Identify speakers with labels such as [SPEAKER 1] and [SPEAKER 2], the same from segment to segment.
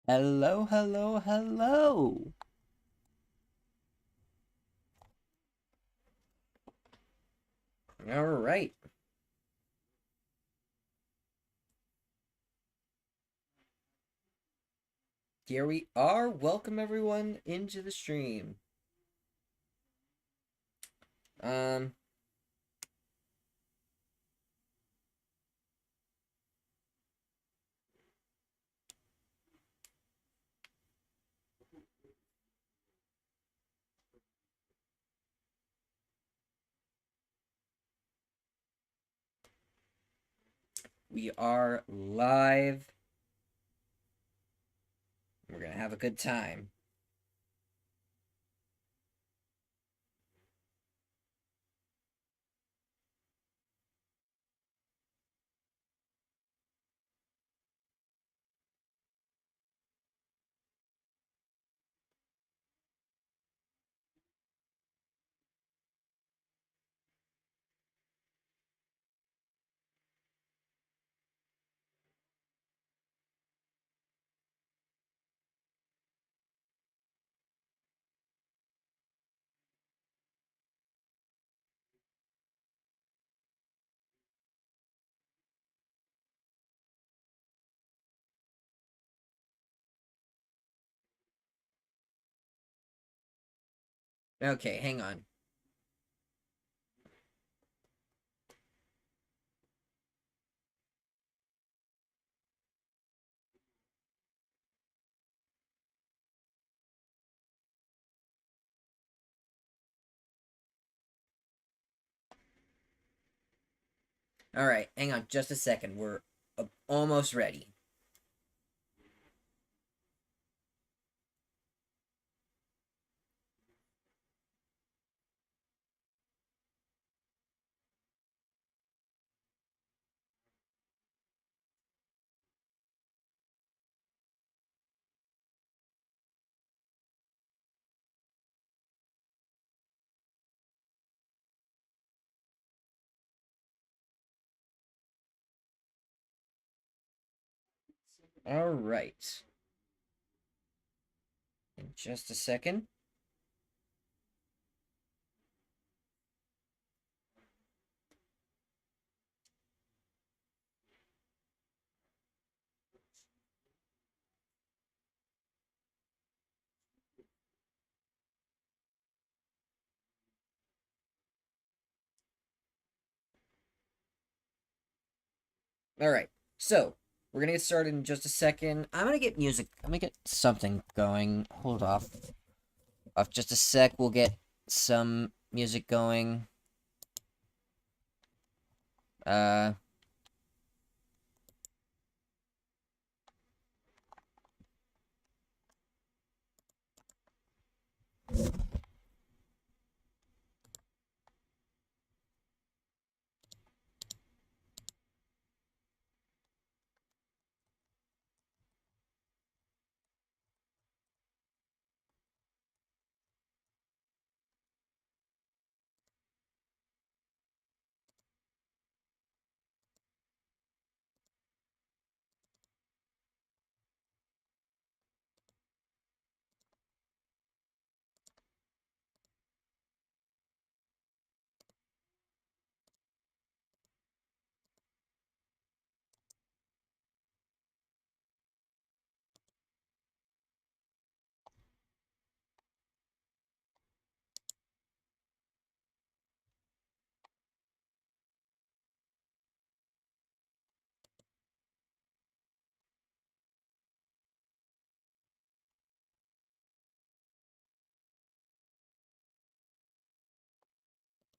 [SPEAKER 1] Hello, hello, hello. All right. Here we are. Welcome everyone into the stream. Um we are live. We're going to have a good time. Okay, hang on. All right, hang on just a second. We're almost ready. All right. In just a second. All right. So, we're going to get started in just a second. I'm going to get music. I'm going to get something going. Hold off. Off just a sec. We'll get some music going. Uh,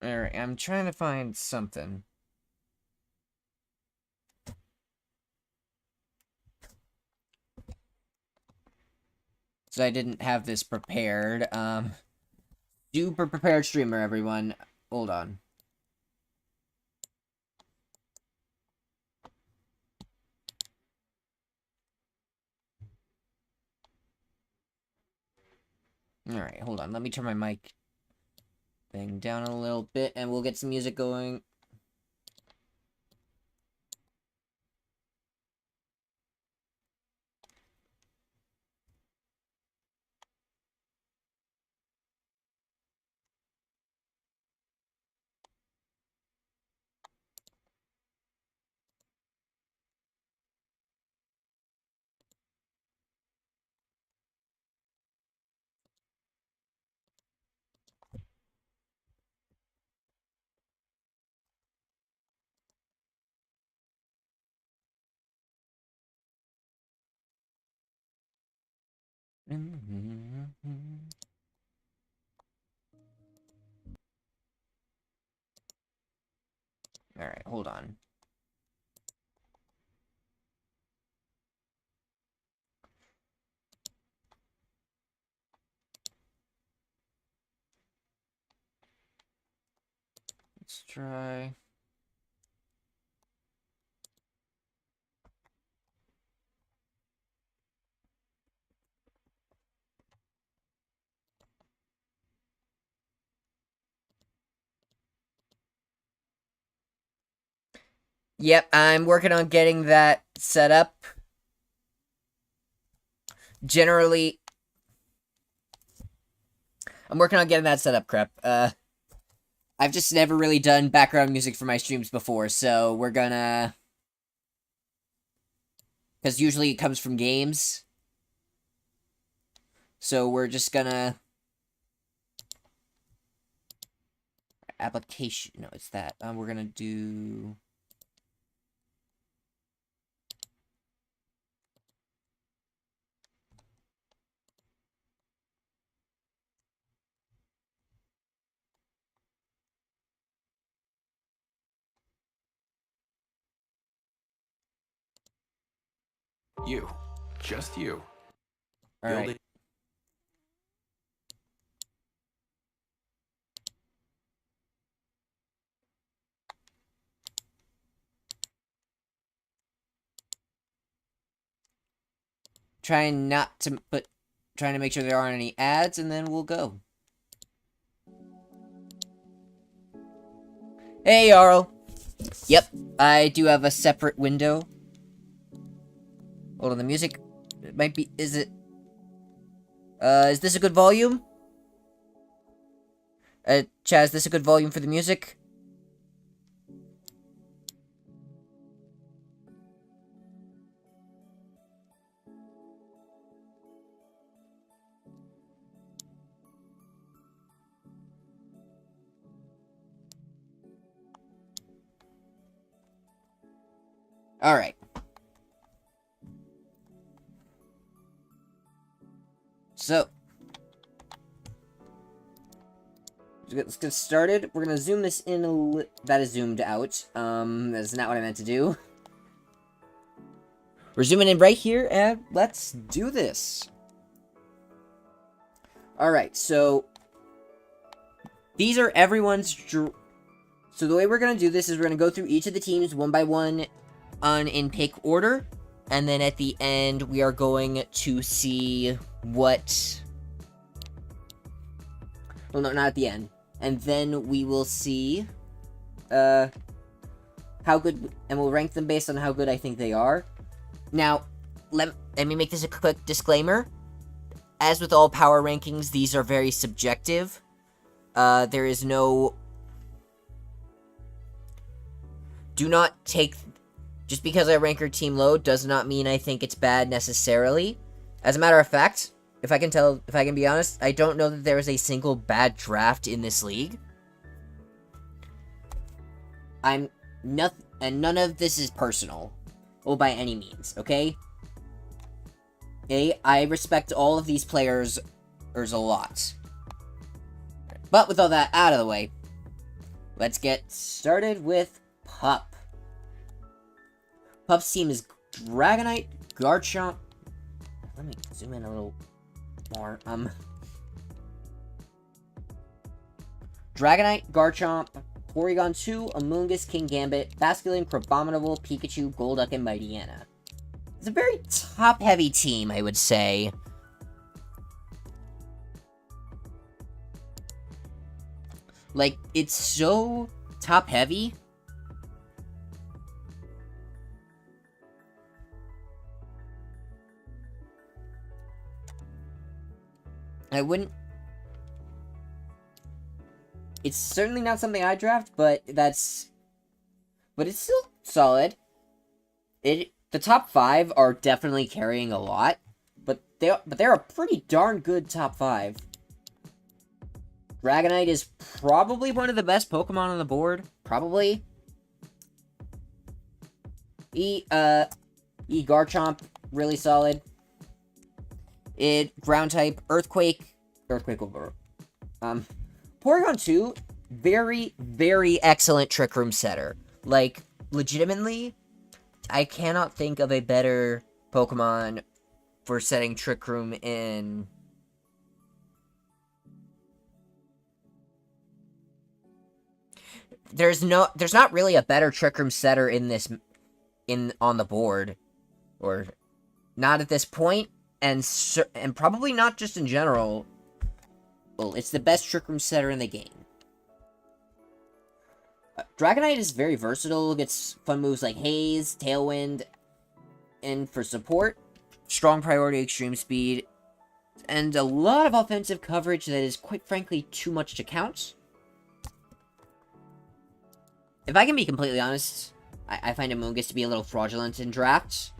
[SPEAKER 1] Alright, I'm trying to find something. So I didn't have this prepared. Super prepared streamer, everyone. Hold on. Alright, hold on. Let me turn my mic thing down a little bit, and we'll get some music going. Alright, hold on. Let's try. Yep, I'm working on getting that set up. Generally, I'm working on getting that set up, Crep. I've just never really done background music for my streams before, so we're gonna... Because usually it comes from games. So we're just gonna... Application... No, it's that. We're gonna do...
[SPEAKER 2] You. Just you.
[SPEAKER 1] Alright. Trying to make sure there aren't any ads, and then we'll go. Hey, Jarl. Yep, I do have a separate window. Hold on, the music... It might be... Is it... is this a good volume? Chaz, is this a good volume for the music? Alright. So... Let's get started. We're gonna zoom this in a little... That is zoomed out. That's not what I meant to do. We're zooming in right here, and let's do this. Alright, so... These are everyone's... So the way we're gonna do this is we're gonna go through each of the teams one by one in pick order. And then at the end, we are going to see what... Well, no, not at the end. And then we will see how good... And we'll rank them based on how good I think they are. Now, let me make this a quick disclaimer. As with all power rankings, these are very subjective. There is no... Do not take... Just because I rank your team low does not mean I think it's bad necessarily. As a matter of fact, if I can be honest, I don't know that there is a single bad draft in this league. And none of this is personal. Well, by any means, okay? Okay, I respect all of these players a lot. But with all that out of the way, let's get started with Pup. Pup's team is Dragonite, Garchomp. Let me zoom in a little more. Dragonite, Garchomp, Porygon 2, Amoonguss, Kingambit, Basculin, Crabominable, Pikachu, Golduck, and Mightyena. It's a very top-heavy team, I would say. Like, it's so top-heavy. I wouldn't... It's certainly not something I draft, but that's... But it's still solid. The top 5 are definitely carrying a lot, but they're a pretty darn good top 5. Dragonite is probably one of the best Pokemon on the board. Probably. Garchomp, really solid. Ground type, Earthquake over. Porygon 2, very, very excellent Trick Room setter. Like, legitimately, I cannot think of a better Pokemon for setting Trick Room in. There's not really a better Trick Room setter on the board, or not at this point, and probably not just in general. Well, it's the best Trick Room setter in the game. Dragonite is very versatile, gets fun moves like Haze, Tailwind, and for support, strong priority, extreme speed, and a lot of offensive coverage that is, quite frankly, too much to count. If I can be completely honest, I find Amoonguss to be a little fraudulent in drafts.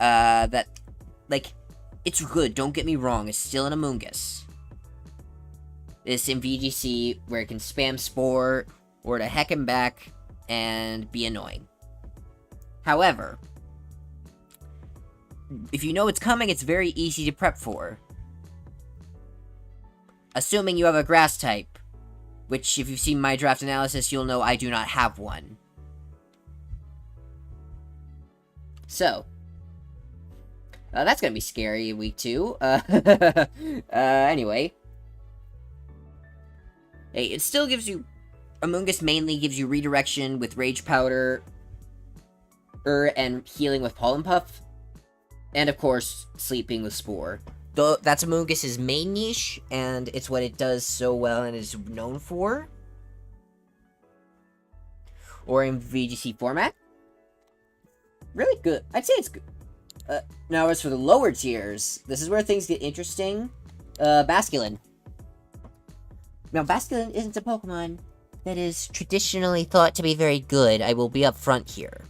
[SPEAKER 1] It's good, don't get me wrong, it's still an Amoonguss. It's in VGC, where it can spam Spore, or to heck him back, and be annoying. However, if you know it's coming, it's very easy to prep for. Assuming you have a grass type, which, if you've seen my draft analysis, you'll know I do not have one. So, that's gonna be scary in week 2. Anyway. Hey, it still gives you... Amoonguss mainly gives you redirection with Rage Powder, and healing with Pollen Puff, and of course, sleeping with Spore. Though that's Amoonguss's main niche, and it's what it does so well and is known for. Or in VGC format. Really good. I'd say it's good. Now as for the lower tiers, this is where things get interesting. Basculin. Now, Basculin isn't a Pokemon that is traditionally thought to be very good. I will be upfront here.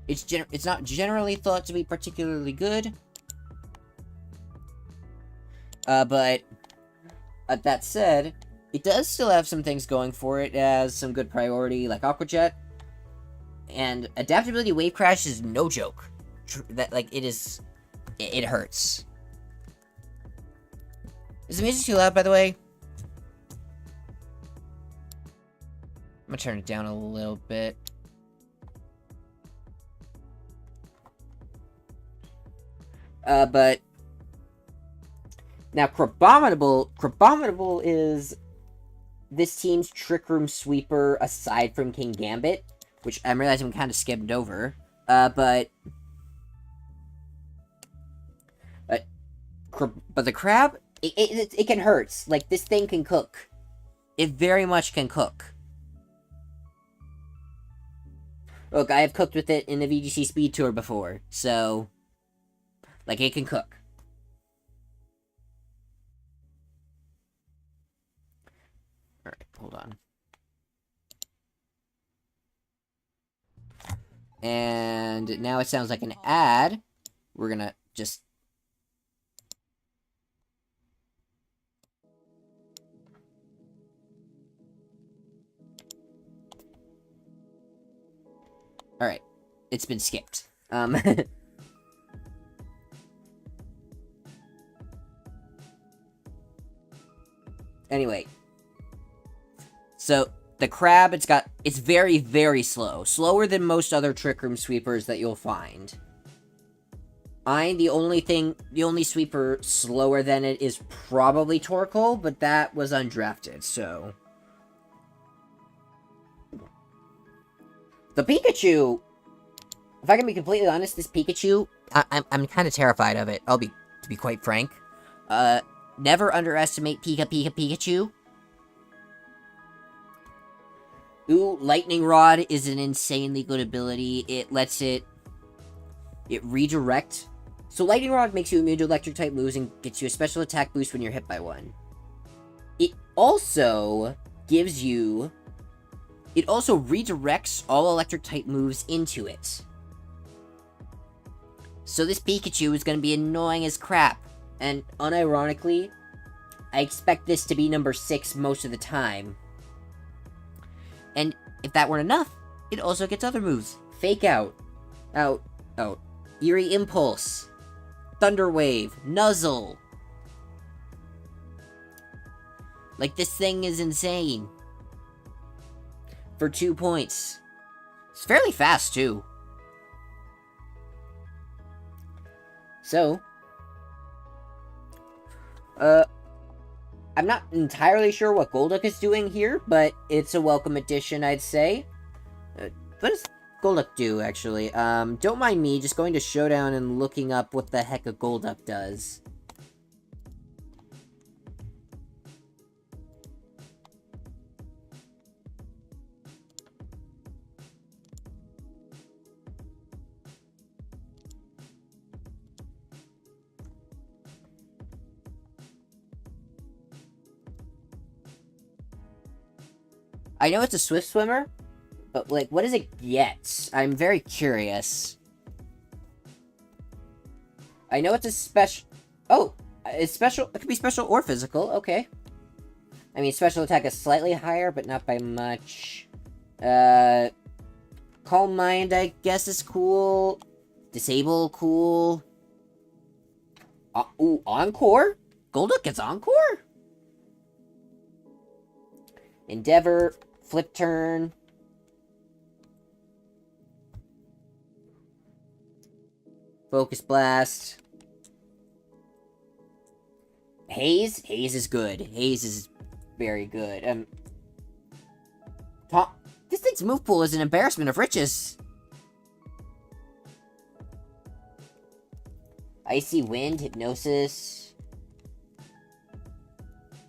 [SPEAKER 1] It's not generally thought to be particularly good. But that said, it does still have some things going for it. It has some good priority, like Aqua Jet. And adaptability Wave Crash is no joke. It hurts. Is the music too loud, by the way? I'm gonna turn it down a little bit. But now Crabominable is this team's Trick Room sweeper aside from King Gambit, which I'm realizing I'm kind of skimmed over. But the crab, it can hurt. Like, this thing can cook. It very much can cook. Look, I have cooked with it in the VGC Speed Tour before, so... like, it can cook. Alright, hold on. And now it sounds like an ad. We're gonna just... Alright. It's been skipped. Anyway. So, the crab, it's very, very slow. Slower than most other Trick Room sweepers that you'll find. The only sweeper slower than it is probably Torkoal, but that was undrafted, so... The Pikachu, if I can be completely honest, this Pikachu, I'm kind of terrified of it, to be quite frank. Never underestimate Pikachu. Ooh, Lightning Rod is an insanely good ability. It lets it redirect. So Lightning Rod makes you immune to electric type moves and gets you a special attack boost when you're hit by one. It also redirects all electric type moves into it. So this Pikachu is going to be annoying as crap. And unironically, I expect this to be number 6 most of the time. And if that weren't enough, it also gets other moves. Fake Out, Eerie Impulse, Thunder Wave, Nuzzle. Like, this thing is insane. For 2 points. It's fairly fast, too. So, I'm not entirely sure what Golduck is doing here, but it's a welcome addition, I'd say. What does Golduck do, actually? Don't mind me just going to Showdown and looking up what the heck a Golduck does. I know it's a Swift Swimmer, but, like, what does it get? I'm very curious. I know it's a special... Oh! It's special... It could be special or physical, okay. I mean, special attack is slightly higher, but not by much. Calm Mind, I guess, is cool. Disable, cool. Ooh, Encore? Golduck gets Encore? Endeavor, Flip Turn. Focus Blast. Haze? Haze is good. Haze is very good. This thing's move pool is an embarrassment of riches. Icy Wind, Hypnosis.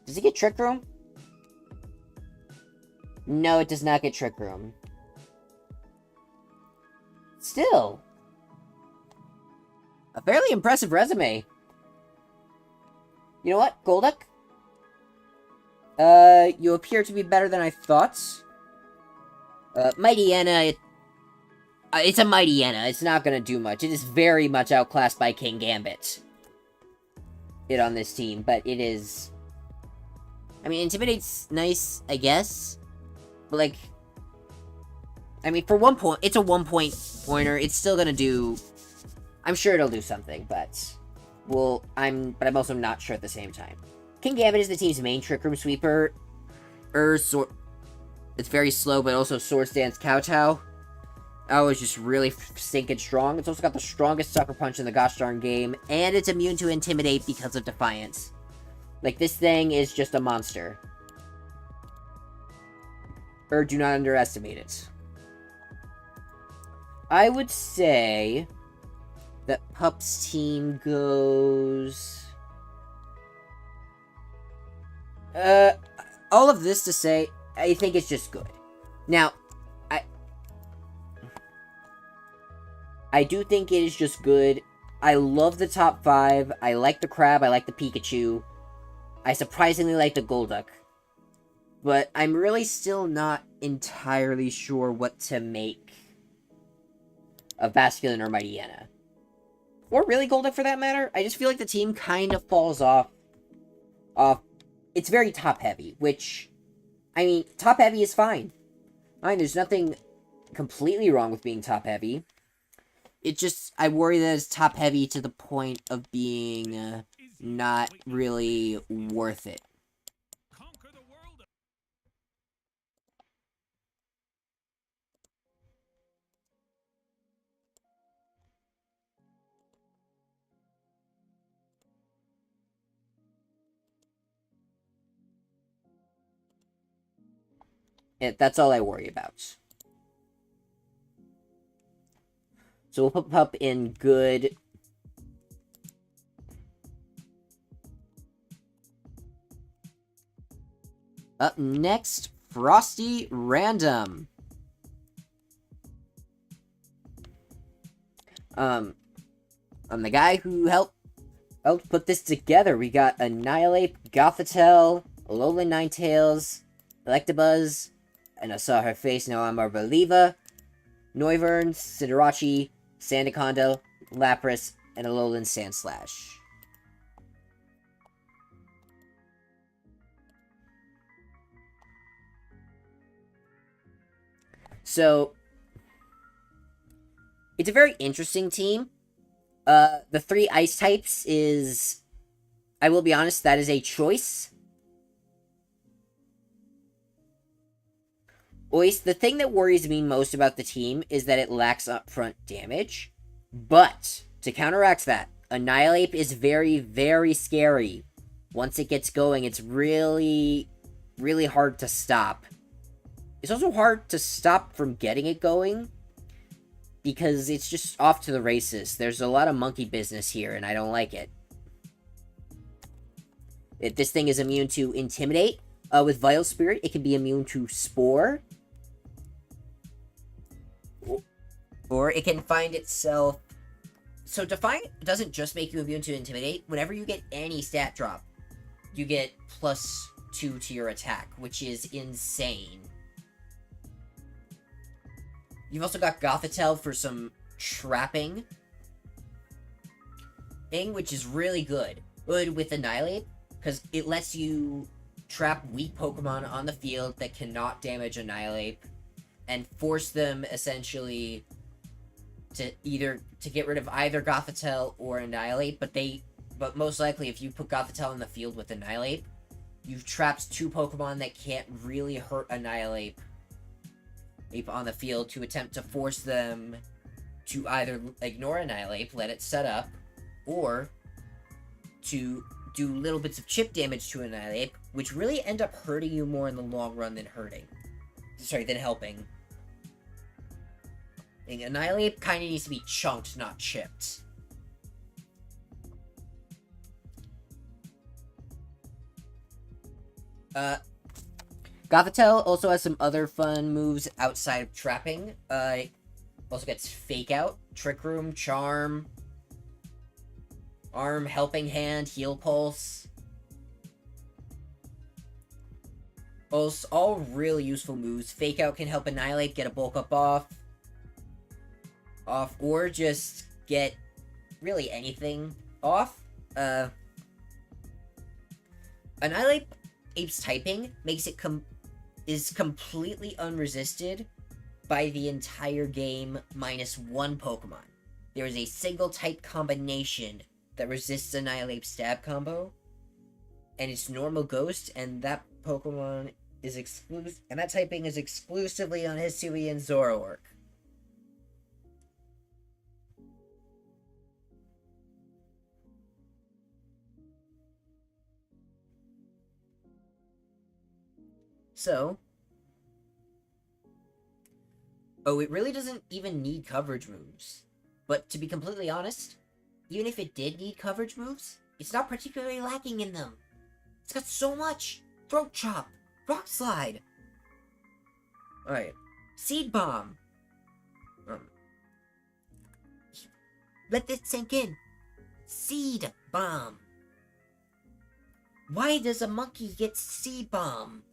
[SPEAKER 1] Does it get Trick Room? No, it does not get Trick Room. Still. A fairly impressive resume. You know what, Golduck? You appear to be better than I thought. Mightyena, it's a Mightyena. It's not gonna do much. It is very much outclassed by King Gambit. On this team, but it is... I mean, Intimidate's nice, I guess. But, like... I mean, for 1 point, it's a 1 point pointer. It's still gonna do... I'm sure it'll do something, but... Well, I'm also not sure at the same time. King Gambit is the team's main Trick Room sweeper. It's very slow, but also Swords Dance Kowtow. Oh, it's just really stinking strong. It's also got the strongest Sucker Punch in the gosh darn game, and it's immune to Intimidate because of Defiance. Like, this thing is just a monster. Do not underestimate it. I would say that Pup's team goes... all of this to say, I think it's just good. Now, I do think it is just good. I love the top 5. I like the Crab. I like the Pikachu. I surprisingly like the Golduck. But I'm really still not entirely sure what to make of Basculin or Mightyena. Or really Golduck for that matter. I just feel like the team kind of falls off. It's very top-heavy, which... I mean, top-heavy is fine. There's nothing completely wrong with being top-heavy. It just... I worry that it's top-heavy to the point of being not really worth it. That's all I worry about. So we'll put Pup in good. Up next, Frosty Random. I'm the guy who helped put this together. We got Annihilate, Gothitelle, Alolan Ninetales, Electabuzz, and I saw her face, now I'm a believer. Noivern, Siderachi, Sandaconda, Lapras, and Alolan Sandslash. So, it's a very interesting team. The three ice types is, I will be honest, that is a choice. Ois, the thing that worries me most about the team is that it lacks upfront damage. But, to counteract that, Annihilate is very, very scary. Once it gets going, it's really, really hard to stop. It's also hard to stop from getting it going, because it's just off to the races. There's a lot of monkey business here, and I don't like it. If this thing is immune to Intimidate, with Vital Spirit, it can be immune to Spore. Or it can find itself... So Defiant doesn't just make you immune to Intimidate. Whenever you get any stat drop, you get +2 to your attack, which is insane. You've also got Gothitelle for some trapping, which is really good. Good with Annihilate, because it lets you trap weak Pokemon on the field that cannot damage Annihilate, and force them essentially to get rid of either Gothitelle or Annihilate. But most likely, if you put Gothitelle in the field with Annihilate, you've trapped two Pokemon that can't really hurt Annihilate on the field to attempt to force them to either ignore Annihilate, let it set up, or to do little bits of chip damage to Annihilate, which really end up hurting you more in the long run than helping. And Annihilate kind of needs to be chunked, not chipped. Gothitelle also has some other fun moves outside of trapping. Also gets Fake Out, Trick Room, Charm, Arm, Helping Hand, Heal Pulse. All really useful moves. Fake Out can help Annihilate get a bulk up off, or just get really anything off. Annihilate Ape's typing makes it is completely unresisted by the entire game minus one Pokemon. There is a single type combination that resists Annihilate stab combo, and it's normal Ghost, and that Pokemon is exclusive, and that typing is exclusively on Hisui and Zoroark. So, it really doesn't even need coverage moves. But to be completely honest, even if it did need coverage moves, it's not particularly lacking in them. It's got so much! Throat Chop! Rock Slide! Alright. Seed Bomb! Let this sink in. Seed Bomb! Why does a monkey get Seed Bomb?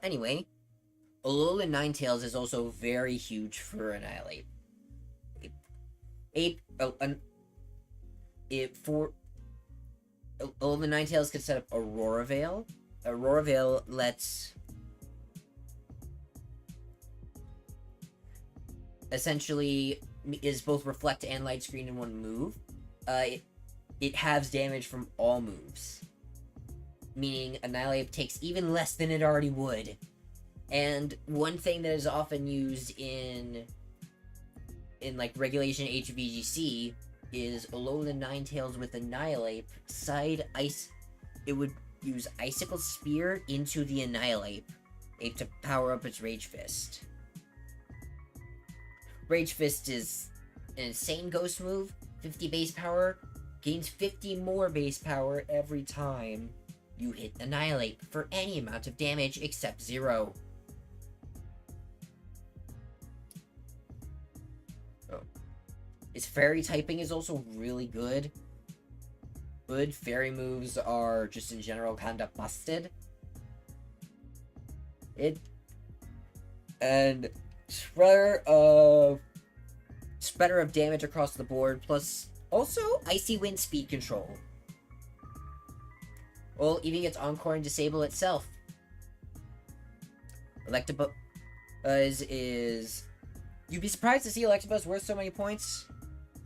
[SPEAKER 1] Anyway, Alolan Ninetales is also very huge for Annihilate. Alolan Ninetales can set up Aurora Veil. Aurora Veil essentially is both Reflect and Light Screen in one move. It halves damage from all moves, meaning Annihilate takes even less than it already would. And one thing that is often used in like Regulation HVGC is Alolan Ninetales with Annihilate side ice. It would use Icicle Spear into the Annihilate to power up its Rage Fist. Rage Fist is an insane ghost move, 50 base power, gains 50 more base power every time you hit Annihilate for any amount of damage except 0. Its fairy typing is also really good. Good fairy moves are just in general kind of busted. And spreader of damage across the board, plus also Icy Wind speed control. Well, even gets Encore and Disable itself. Electabuzz is... You'd be surprised to see Electabuzz worth so many points.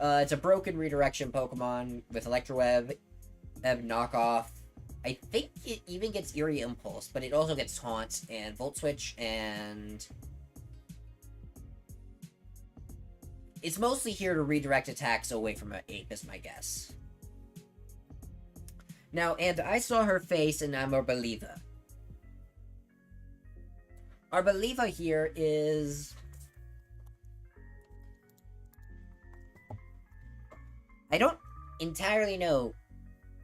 [SPEAKER 1] It's a broken redirection Pokemon with Electroweb, knockoff. I think it even gets Eerie Impulse, but it also gets Taunt and Volt Switch, and... It's mostly here to redirect attacks away from an Ape, is my guess. Now, and I saw her face in Arboliva. Arboliva here is... I don't entirely know.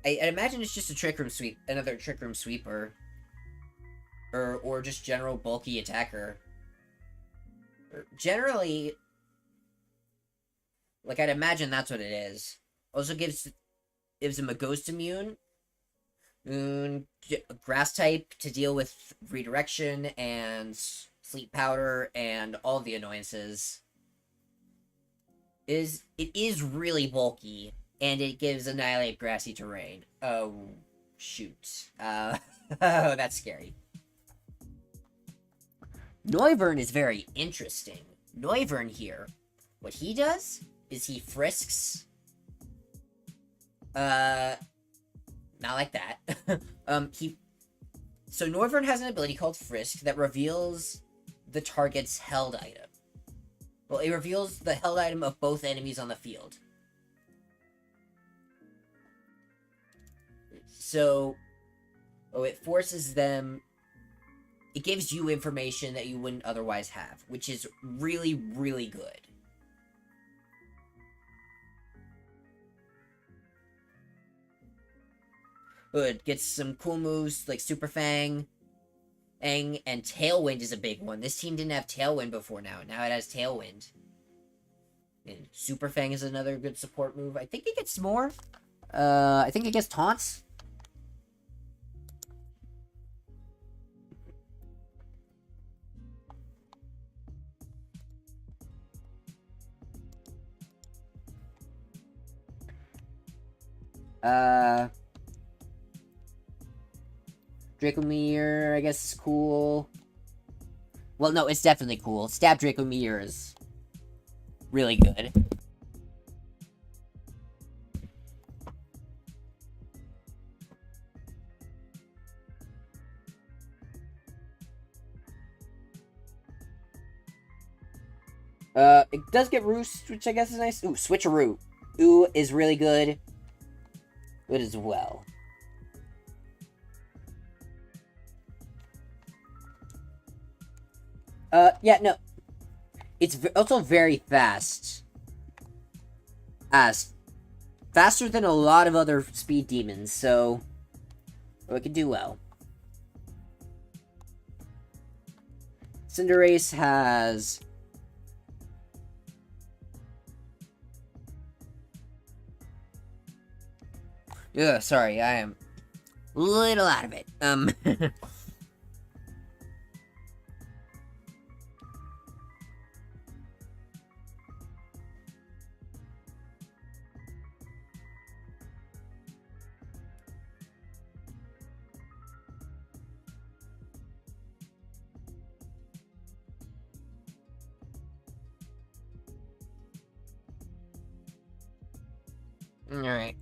[SPEAKER 1] I imagine it's just a Trick Room Sweep, another Trick Room Sweeper. Or just general bulky attacker. Generally... Like, I'd imagine that's what it is. Also gives him a Ghost Immune. Grass type to deal with redirection and Sleep Powder and all the annoyances. It is really bulky, and it gives Annihilate Grassy Terrain. Oh, shoot. Oh, that's scary. Noivern is very interesting. Noivern here, what he does is he frisks. Not like that. So Noivern has an ability called Frisk that reveals the target's held item. Well, it reveals the held item of both enemies on the field. So, it forces them... It gives you information that you wouldn't otherwise have, which is really, really good. It gets some cool moves like Super Fang, and Tailwind is a big one. This team didn't have Tailwind before now. Now it has Tailwind. And Super Fang is another good support move. I think it gets more. I think it gets Taunts. Dracometeor, I guess, is cool. Well, no, it's definitely cool. Stab Dracometeor is really good. It does get Roost, which I guess is nice. Ooh, Switcheroo. Ooh is really good. Good as well. Yeah, no. It's also very fast. Faster than a lot of other speed demons, so... it can do well. Cinderace has... Ugh, sorry, I am a little out of it. Alright,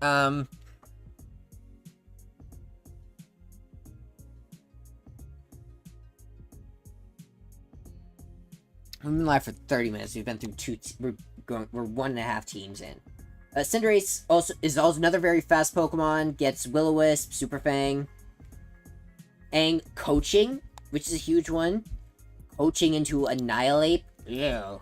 [SPEAKER 1] we've been live for 30 minutes. We've been through we're 1.5 teams in. Cinderace is also another very fast Pokemon. Gets Will-O-Wisp, Super Fang, and Coaching, which is a huge one. Coaching into Annihilate. Ew.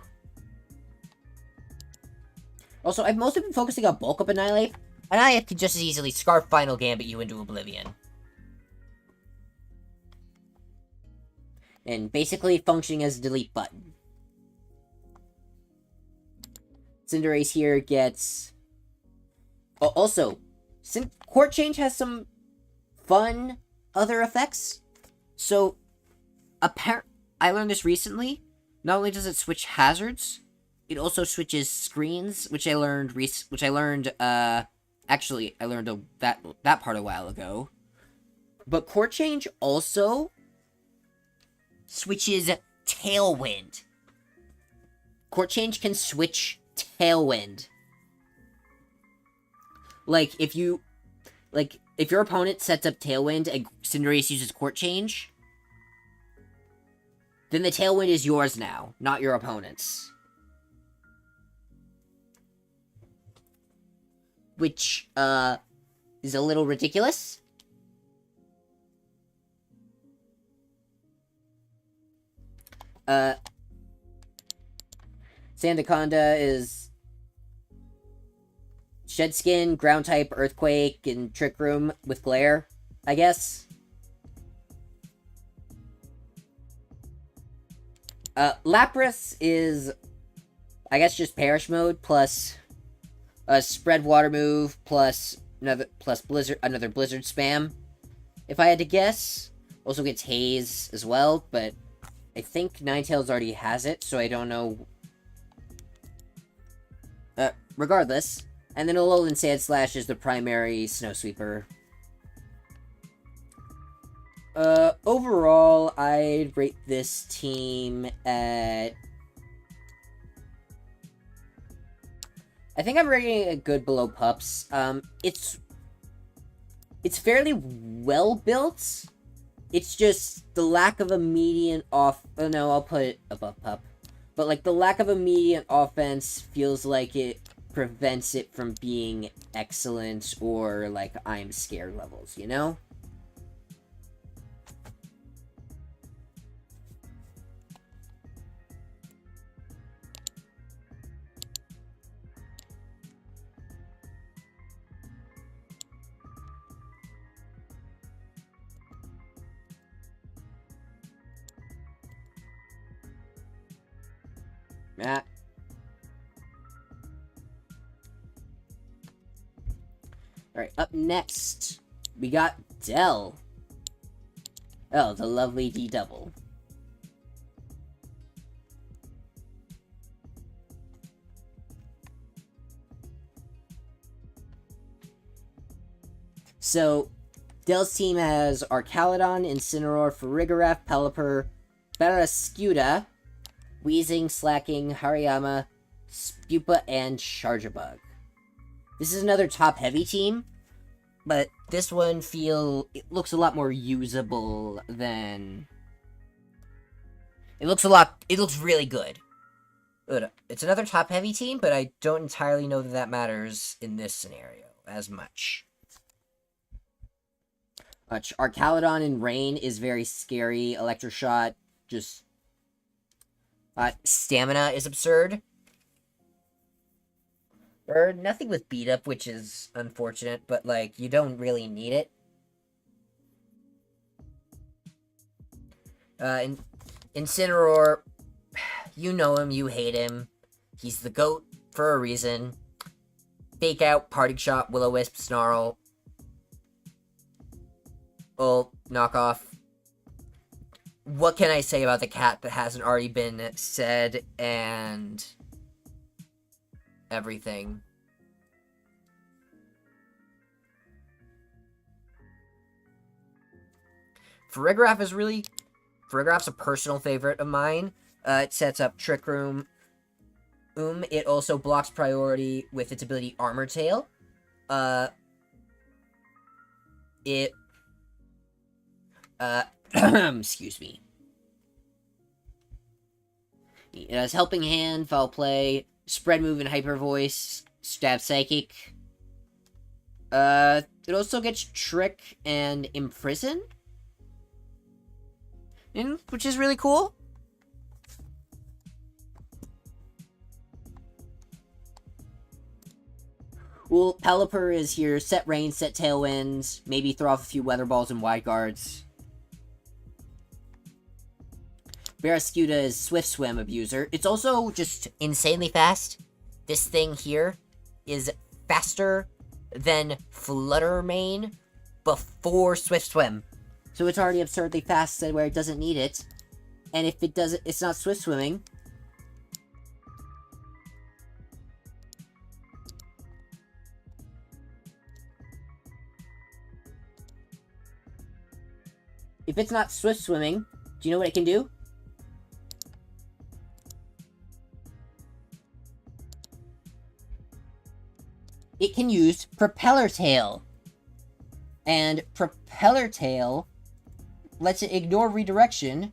[SPEAKER 1] Also, I've mostly been focusing on Bulk Up Annihilate. Annihilate could just as easily Scarf Final Gambit you into Oblivion. And basically functioning as a delete button. Cinderace here gets... Oh, also, Court Change has some fun other effects. So, I learned this recently. Not only does it switch hazards, it also switches screens, which I learned actually I learned that part a while ago. But Court Change also switches Tailwind. Court Change can switch Tailwind. Like, if your opponent sets up Tailwind and Cinderace uses Court Change, then the Tailwind is yours now, not your opponent's. Which, is a little ridiculous. Sandaconda is Shed Skin, Ground type, Earthquake, and Trick Room with Glare, I guess. Lapras is, I guess, just Perish Mode plus a Spread Water move plus another Blizzard spam. If I had to guess, also gets Haze as well, but I think Ninetales already has it, so I don't know. Regardless, and then Alolan Sandslash is the primary Snow Sweeper. Overall, I'd rate this team at... I think I'm rating it good below Pups. It's fairly well built. It's just the lack of immediate off... Oh, no, I'll put it above Pup. But, like, the lack of immediate offense feels like it prevents it from being excellent or, like, I'm scared levels, you know? Matt. Alright, up next, we got Dell. Oh, the lovely D-Double. So, Dell's team has Arcaludon, Incineroar, Farigiraf, Pelipper, Barraskewda, Weezing, Slacking, Hariyama, Spupa, and Charjabug. This is another top-heavy team, but this one it looks a lot more usable than... It looks really good. It's another top-heavy team, but I don't entirely know that matters in this scenario as much. Arcaludon in Rain is very scary. Electroshot, just... Stamina is absurd. Or nothing with beat up, which is unfortunate, but, like, you don't really need it. Incineroar, you know him, you hate him. He's the GOAT for a reason. Fake Out, Parting Shot, Will-O-Wisp, Snarl. Oh, knockoff. What can I say about the cat that hasn't already been said and everything? Farigiraf's a personal favorite of mine. It sets up Trick Room. It also blocks priority with its ability Armor Tail. Excuse me. It has Helping Hand, Foul Play, Spread Move and Hyper Voice, Stab Psychic. It also gets Trick and Imprison, which is really cool. Well, Pelipper is here. Set Rain, set Tailwinds, maybe throw off a few Weather Balls and Wide Guards. Barraskewda is Swift Swim Abuser. It's also just insanely fast. This thing here is faster than Flutter Mane before Swift Swim. So it's already absurdly fast where it doesn't need it. And if it doesn't, it's not Swift Swimming. If it's not swift swimming, do you know what it can do? It can use Propeller Tail. And Propeller Tail lets it ignore redirection,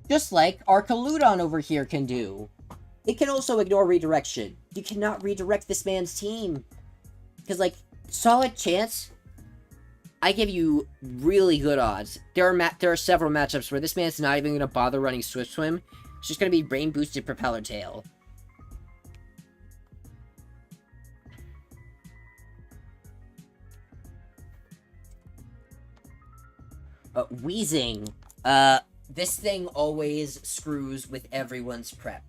[SPEAKER 1] just like Archaludon over here can do. It can also ignore redirection. You cannot redirect this man's team. Because, like, solid chance, I give you really good odds. There are several matchups where this man's not even going to bother running Swift Swim. It's just going to be Rain Boosted Propeller Tail. Wheezing. This thing always screws with everyone's prep.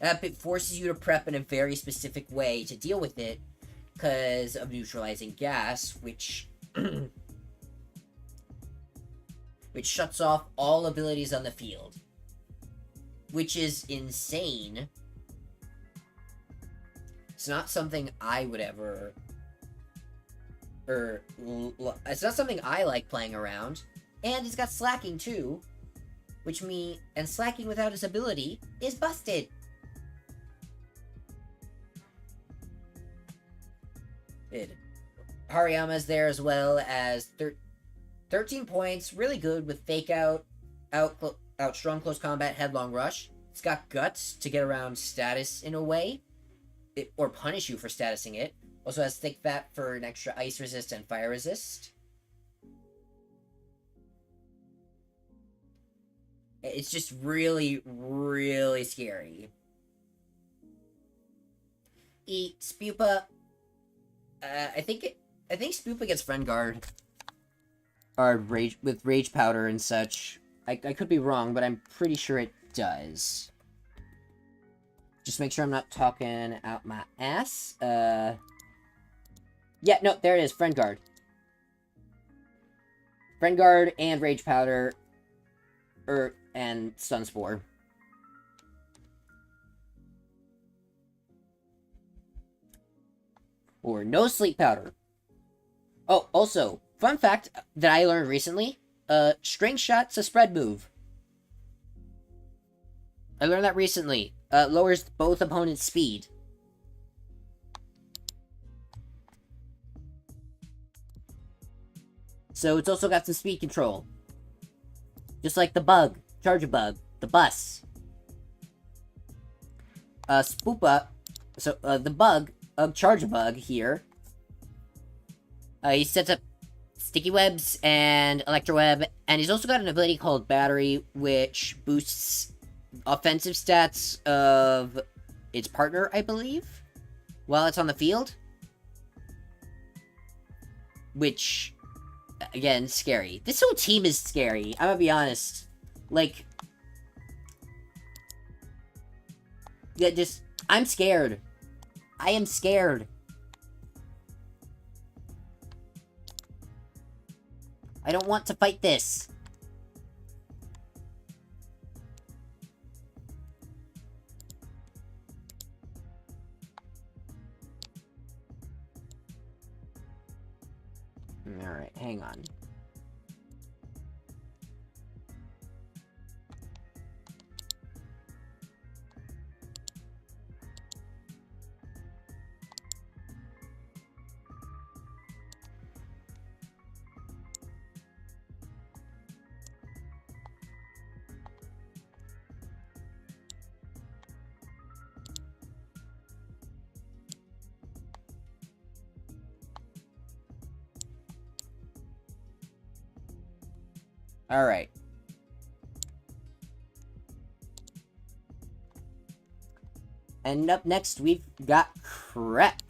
[SPEAKER 1] It forces you to prep in a very specific way to deal with it because of neutralizing gas, which shuts off all abilities on the field. Which is insane. It's not something I would ever... it's not something I like playing around. And he's got slacking too. And slacking without his ability is busted. Hariyama's there as well as 13 points. Really good with Fake Out, Strong Close Combat, Headlong Rush. It's got Guts to get around status in a way. Or punish you for statusing it. Also has Thick Fat for an extra Ice Resist and Fire Resist. It's just really, really scary. Spupa. I think Spupa gets Friend Guard. Or with Rage Powder and such. I could be wrong, but I'm pretty sure it does. Just make sure I'm not talking out my ass. Yeah, no, there it is. Friend Guard. Friend Guard and Rage Powder. And Stun Spore. Or no Sleep Powder. Oh, also, fun fact that I learned recently. String Shot's a spread move. I learned that recently. Lowers both opponents' speed. So it's also got some speed control. Just like the Bug, Charge-a-Bug, the Bus. Spoopa, so the Bug, Charge-a-Bug here. He sets up Sticky Webs and Electro Web, and he's also got an ability called Battery, which boosts offensive stats of its partner, I believe, while it's on the field. Which, again, scary. This whole team is scary, I'm gonna be honest. Like, yeah, I'm scared. I am scared. I don't want to fight this. Alright, hang on. Alright. And up next, we've got Crep.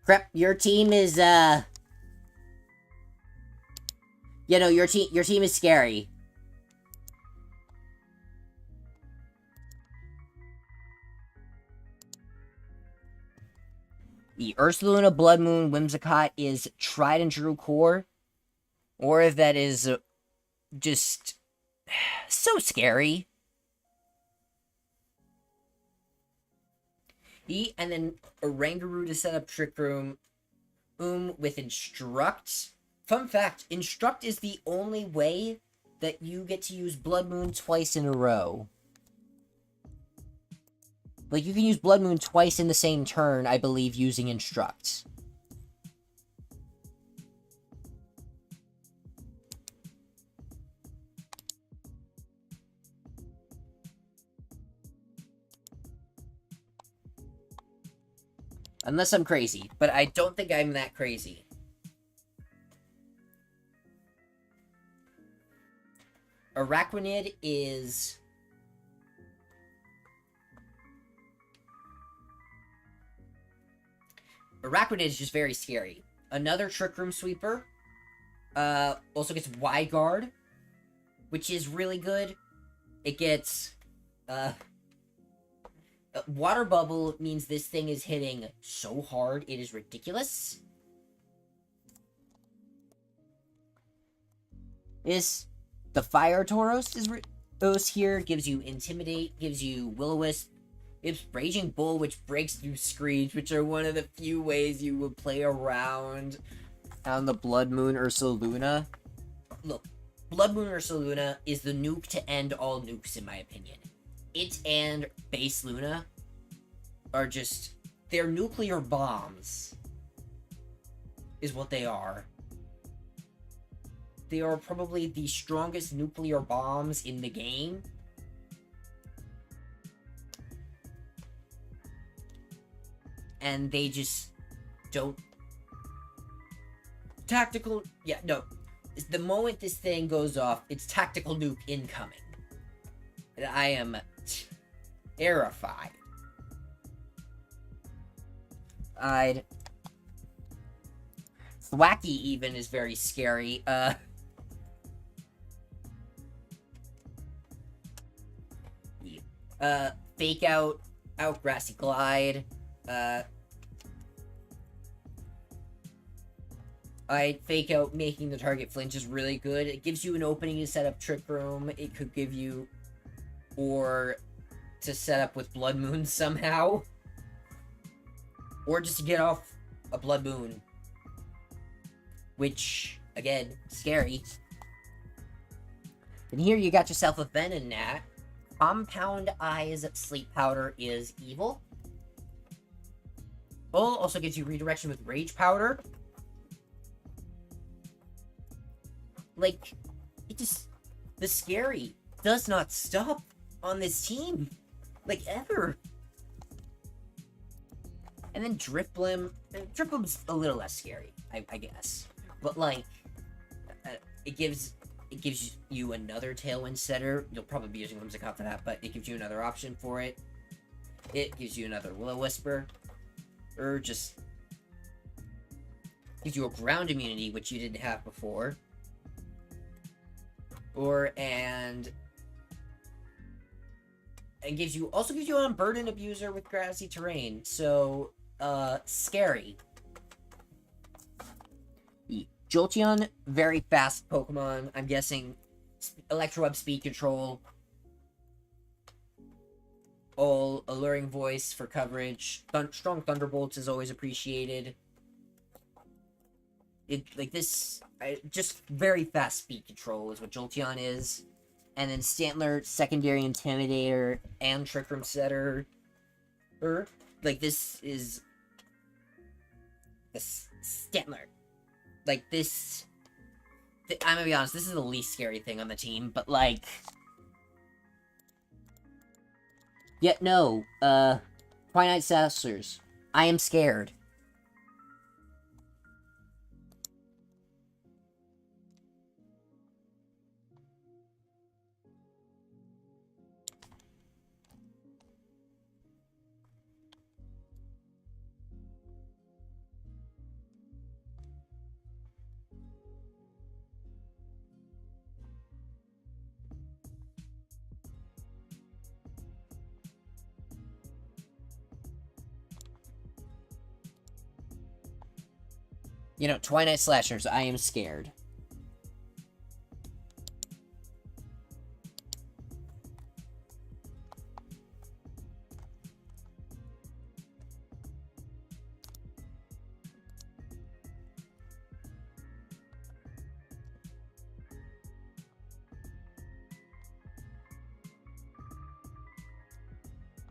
[SPEAKER 1] Crep, your team is, you know, your team is scary. The Ursaluna, Blood Moon, Whimsicott is tried and true core. Or that is just so scary. And then Orangaroo to set up Trick Room. With Instruct. Fun fact, Instruct is the only way that you get to use Blood Moon twice in a row. Like, you can use Blood Moon twice in the same turn, I believe, using Instruct. Unless I'm crazy, but I don't think I'm that crazy. Araquanid is... Araquanid is just very scary. Another Trick Room Sweeper. Also gets Y-Guard, which is really good. It gets... Water Bubble means this thing is hitting so hard, it is ridiculous. The Fire Tauros is here, gives you Intimidate, gives you Will-O-Wisp, gives Raging Bull, which breaks through Screech, which are one of the few ways you would play around on the Blood Moon Ursaluna. Look, Blood Moon Ursaluna is the nuke to end all nukes, in my opinion. It and Base Luna are just... They're nuclear bombs. Is what they are. They are probably the strongest nuclear bombs in the game. And they just don't... Tactical... Yeah, no. The moment this thing goes off, it's tactical nuke incoming. And I am terrified. Thwacky even is very scary. Fake out Grassy Glide. Fake out making the target flinch is really good. It gives you an opening to set up Trick Room. It could give you... Or to set up with Blood Moon somehow. Or just to get off a Blood Moon. Which, again, scary. And here you got yourself a Venonat. Compound Eyes Sleep Powder is evil. Bull also gives you redirection with Rage Powder. Like, it just... The scary does not stop on this team. Like, ever. And then Dripblim. Dripblim's a little less scary, I guess. But, like, it gives you another Tailwind setter. You'll probably be using Whimsicott for that, but it gives you another option for it. It gives you another Will-O-Wisper. Or just... gives you a ground immunity, which you didn't have before. And also gives you an Unburden Abuser with Grassy Terrain. So, scary. Jolteon, very fast Pokemon. I'm guessing Electroweb speed control. All Alluring Voice for coverage. Strong Thunderbolts is always appreciated. Just very fast speed control is what Jolteon is. And then Stantler, secondary Intimidator, and Trick Room Setter. This is... The Stantler. I'm gonna be honest, this is the least scary thing on the team, but, like... Yet no, Twilight Sasslers. I am scared. You know, Twilight Slashers, I am scared.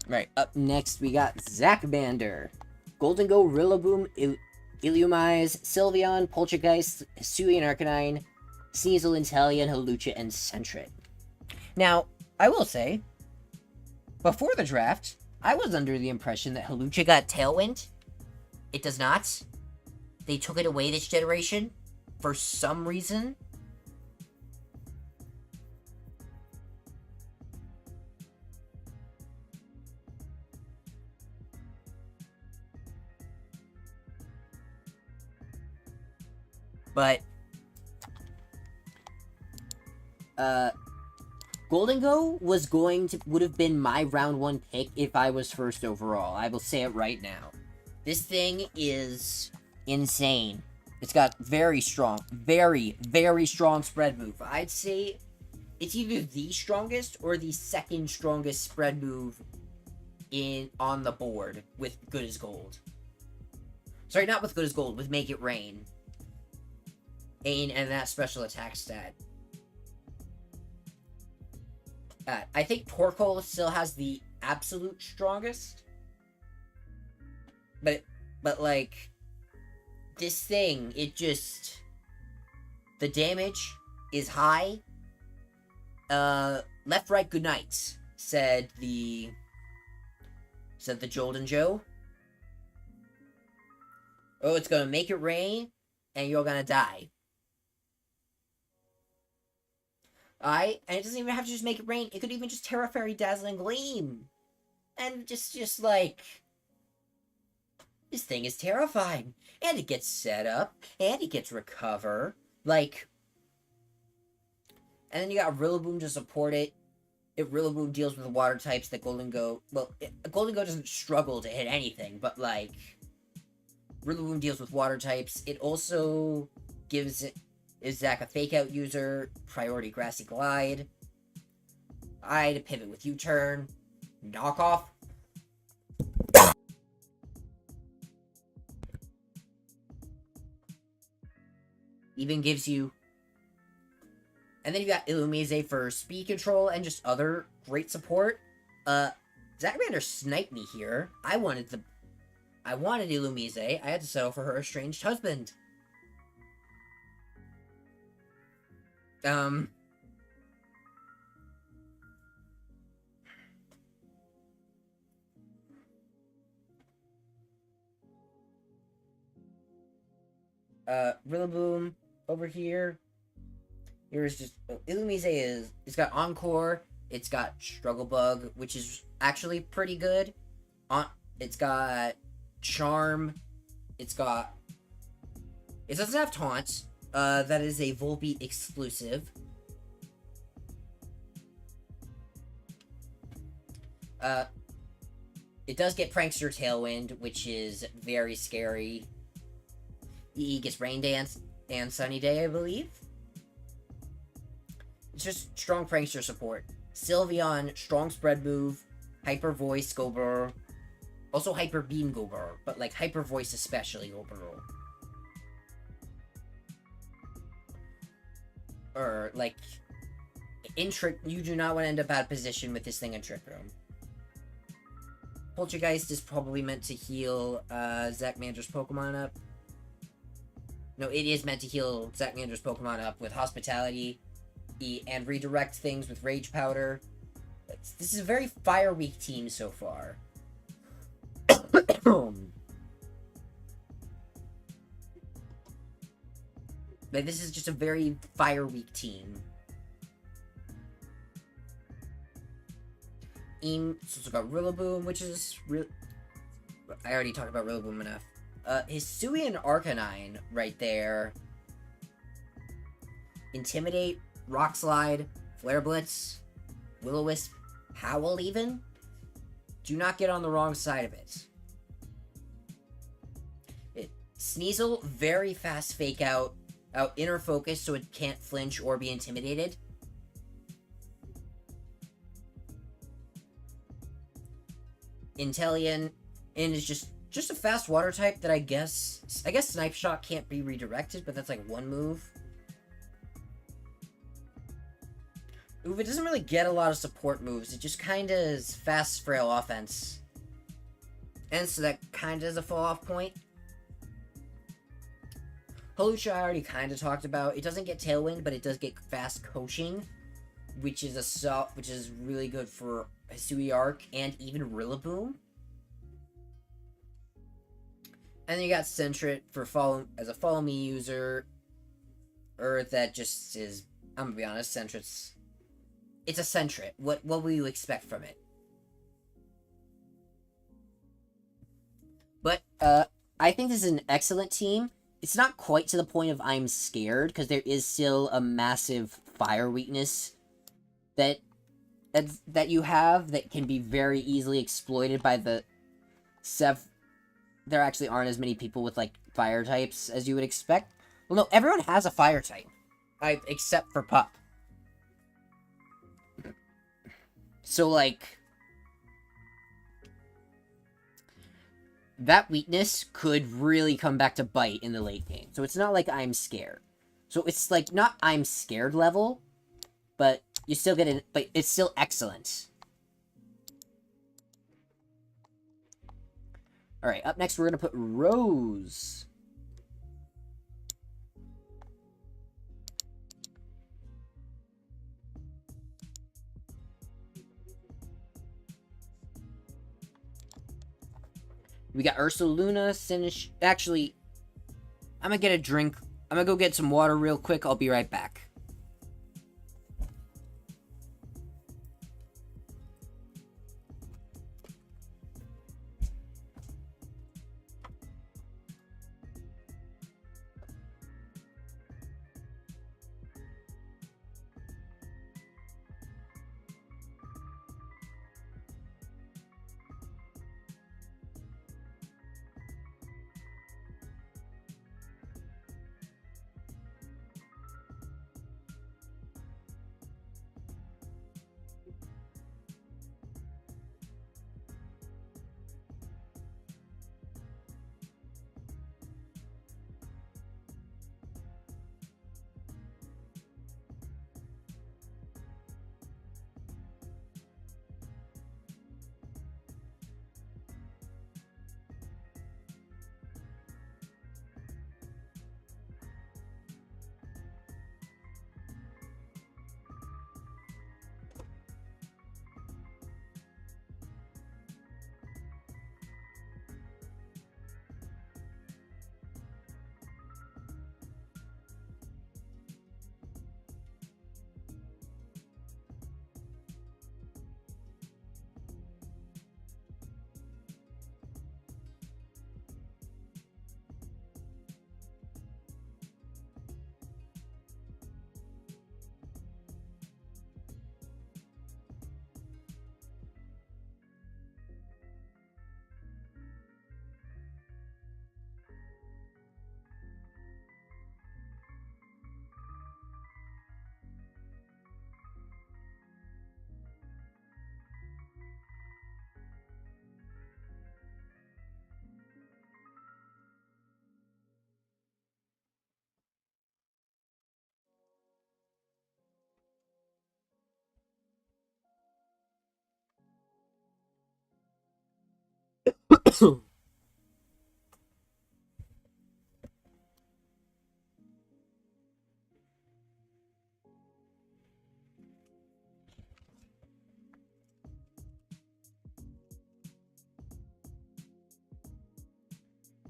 [SPEAKER 1] Right, up next we got Zachmander. Golden Go, Rillaboom, Illumise, Sylveon, Poltergeist, Hisuian Arcanine, Sneasel, Inteleon, Hawlucha, and Sentret. Now, I will say, before the draft, I was under the impression that Hawlucha got Tailwind. It does not. They took it away this generation for some reason. But Golden Go would have been my round 1 pick if I was first overall. I will say it right now. This thing is insane. It's got very strong, very, very strong spread move. I'd say it's either the strongest or the second strongest spread move on the board with Good as Gold. Sorry, not with Good as Gold, with Make It Rain. And that special attack stat. I think Torkoal still has the absolute strongest. But like, this thing, the damage is high. Left, right, good night, said the Jolden Joe. Oh, it's gonna make it rain, and you're gonna die. And it doesn't even have to just make it rain. It could even just Terra Fairy Dazzling Gleam. And just like... This thing is terrifying. And it gets set up. And it gets recover. Like... And then you got Rillaboom to support it. If Rillaboom deals with the water types that Golden Go... Well, Golden Go doesn't struggle to hit anything. But like... Rillaboom deals with water types. It also gives... Is Zach a fake-out user? Priority Grassy Glide. I to pivot with U-turn. Knock off. Even gives you... And then you got Illumise for speed control and just other great support. Zachmander sniped me here. I wanted Illumise. I had to settle for her estranged husband. Rillaboom over here. Here's just Illumise it's got Encore, it's got Struggle Bug, which is actually pretty good. It's got Charm, it doesn't have Taunt. That is a Volbeat exclusive. It does get Prankster Tailwind, which is very scary. He gets Rain Dance and Sunny Day, I believe. It's just strong Prankster support. Sylveon, strong spread move, Hyper Voice, Go Burr. Also Hyper Beam, Go Burr, but like Hyper Voice especially, Go Burr. Or, like, you do not want to end up out of position with this thing in Trick Room. Poltergeist is probably meant to heal Zachmander's Pokemon up. No, it is meant to heal Zachmander's Pokemon up with Hospitality and redirect things with Rage Powder. This is a very Fire-weak team so far. But this is just a very Fire-weak team. So it's got Rillaboom, which is I already talked about Rillaboom enough. Hisuian Arcanine right there. Intimidate, Rock Slide, Flare Blitz, Will-O-Wisp, Howl even. Do not get on the wrong side of it. Sneasel, very fast fake out inner focus so it can't flinch or be intimidated. Inteleon, and is just a fast water type that I guess Snipe Shot can't be redirected, but that's like one move. move. It doesn't really get a lot of support moves. It just kind of is fast, frail offense. And so that kind of is a fall-off point. Holucha I already kind of talked about. It doesn't get Tailwind, but it does get fast coaching, which is really good for Hisui Arc and even Rillaboom. And then you got Sentret for as a follow me user, or that just is. I'm gonna be honest, it's a Sentret. What will you expect from it? But I think this is an excellent team. It's not quite to the point of I'm scared, because there is still a massive fire weakness that you have that can be very easily exploited by the there actually aren't as many people with, like, fire types as you would expect. Well, no, everyone has a fire type. Except for Pup. So, like, that weakness could really come back to bite in the late game. So it's not like I'm scared. So it's, like, not I'm scared level, but you still get it, but it's still excellent. Alright, up next we're gonna put Rose. We got Ursaluna, Sinish. Actually, I'm gonna get a drink. I'm gonna go get some water real quick. I'll be right back.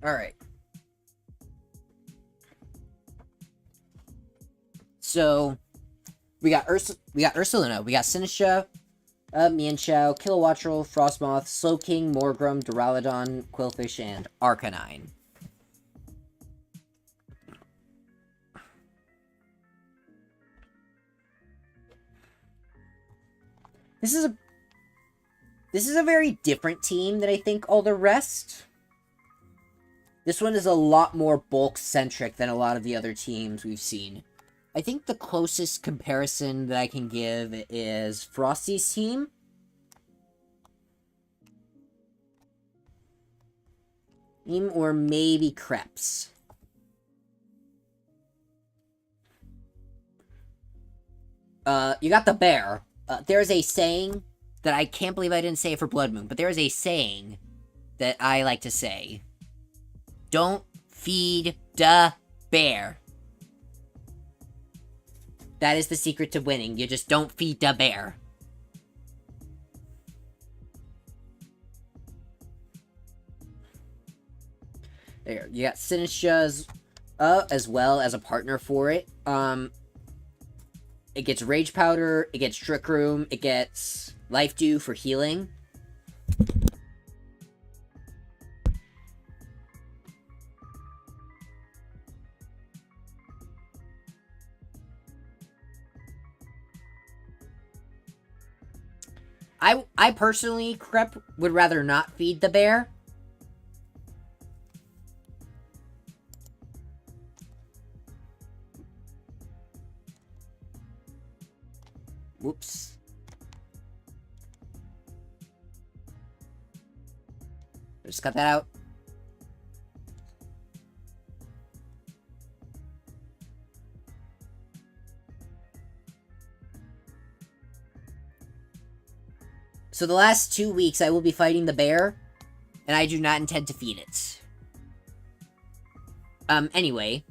[SPEAKER 1] Alright. So, we got Ursaluna, we got Sinisha, Mienshao, Kilowattrel, Frostmoth, Slowking, Morgrem, Duraludon, Quillfish, and Arcanine. This is a very different team than I think all the rest. This one is a lot more bulk-centric than a lot of the other teams we've seen. I think the closest comparison that I can give is Frosty's team. Or maybe Krebs. You got the bear. There's a saying that I can't believe I didn't say it for Blood Moon, but there is a saying that I like to say. Don't feed the bear. That is the secret to winning. You just don't feed the bear. There, you got Sinistcha's as well as a partner for it. It gets Rage Powder, it gets Trick Room, it gets Life Dew for healing. I personally, Crep, would rather not feed the bear. Whoops. Just cut that out. So the last 2 weeks I will be fighting the bear, and I do not intend to feed it. Anyway.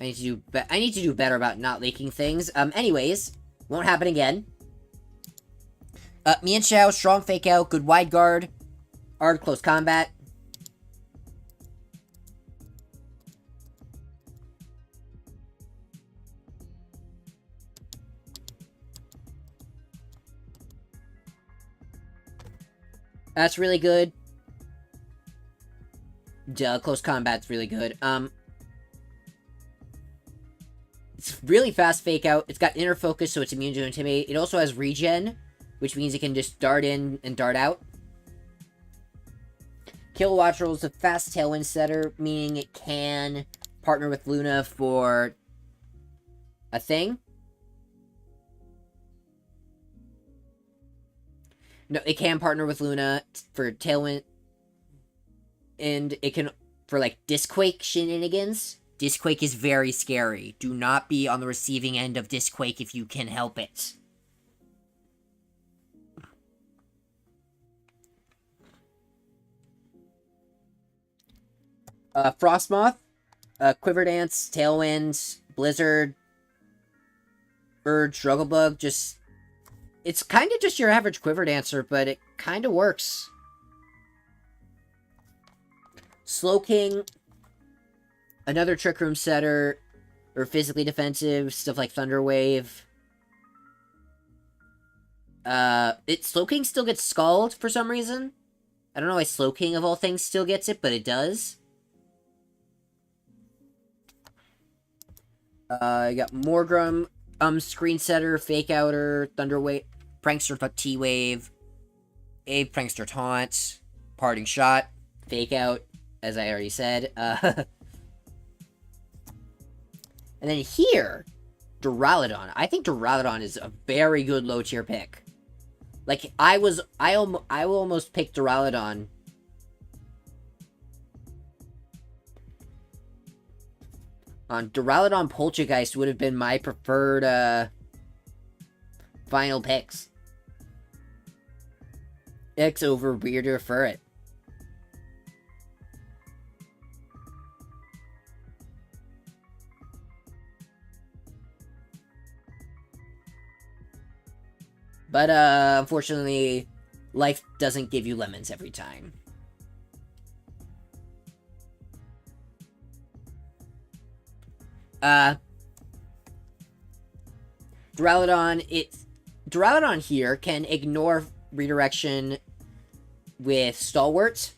[SPEAKER 1] I need to do better about not leaking things. Anyways, won't happen again. Me and Xiao, strong fake out, good wide guard, hard close combat. That's really good. Duh, close combat's really good. It's really fast fake out. It's got inner focus, so it's immune to intimidate. It also has regen, which means it can just dart in and dart out. Kilowatt Roll is a fast tailwind setter, meaning it can partner with Luna for a thing. No, it can partner with Luna for tailwind, and it can for like Disquake shenanigans. Disquake is very scary. Do not be on the receiving end of Disquake if you can help it. Frostmoth, Quiver Dance, Tailwind, Blizzard, Urge, Strugglebug, just... It's kind of just your average Quiver Dancer, but it kind of works. Slowking, another Trick Room setter, or physically defensive, stuff like Thunder Wave. Slowking still gets Scald for some reason. I don't know why Slowking of all things still gets it, but it does. You got Morgrim, Screen Setter, Fake Outer, Thunder Wave, Prankster T-Wave, Abe Prankster Taunt, Parting Shot, Fake Out, as I already said. And then here, Duraludon. I think Duraludon is a very good low tier pick. Like, I will almost pick Duraludon. Duraludon Poltergeist would have been my preferred, final picks. X over Weirder Furret. But, unfortunately, life doesn't give you lemons every time. Duraludon here can ignore redirection with Stalwart.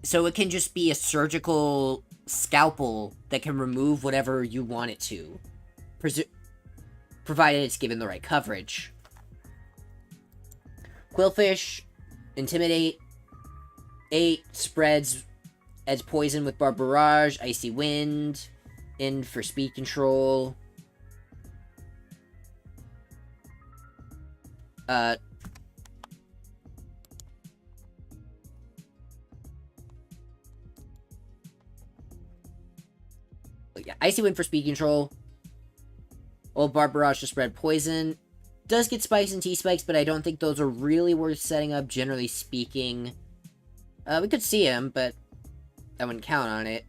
[SPEAKER 1] So it can just be a surgical scalpel that can remove whatever you want it to. Provided it's given the right coverage. Quillfish, Intimidate, 8, spreads as poison with Barbarage, Icy Wind, in for speed control. Yeah, Icy Wind for speed control. Old Barbarage to spread poison. Does get spikes and T-spikes, but I don't think those are really worth setting up, generally speaking. We could see him, but I wouldn't count on it.